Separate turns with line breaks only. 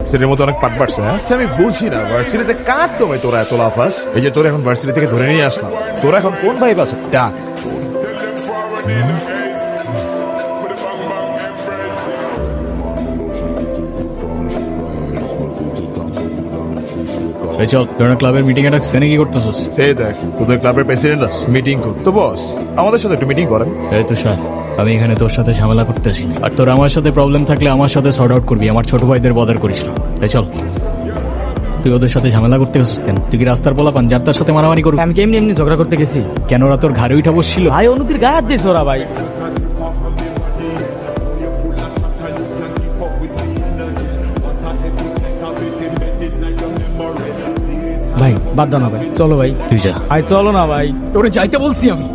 ভার্সিটির মতো অনেক পাট পাটছে। হ্যাঁ আমি বুঝি না ভার্সিটিতে কার দমে তোরা এত লাফাস। এই যে তোরা এখন ভার্সিটি থেকে ধরে নিয়ে আসলাম, তোরা এখন কোন ভাইব আছে ডাক।
এই চল, তোরা ক্লাবের মিটিং এ ডাকছে নাকি করতেছস?
এই দেখ তোদের ক্লাবের প্রেসিডেন্ট আছে, মিটিং কর তো বস, আমাদের সাথে একটু মিটিং করেন।
এই তুষার, আমি এখানে তোর সাথে ঝামেলা করতে আসিনি। আর তোর আমার সাথে প্রবলেম থাকলে আমার সাথে সর্ট আউট করবি, আমার ছোট ভাইদের বদার করিস না। এই চল, তুই ওদের সাথে ঝামেলা করতে গেছিস কেন? তুই কি রাস্তার পোলা পান যার তার সাথে মারামারি করবি?
আমি কি এমনি এমনি ঝগড়া করতে গেছি?
কেন ওরা তোর ঘাড়ে উঠা বসছিল?
ভাই অনুতির গায়ে হাত দিস ওরা ভাই। ভাই বাদ দাও না ভাই, চলো ভাই।
তুই যা।
ভাই চলো না ভাই।
তোরে যাইতে বলছি আমি।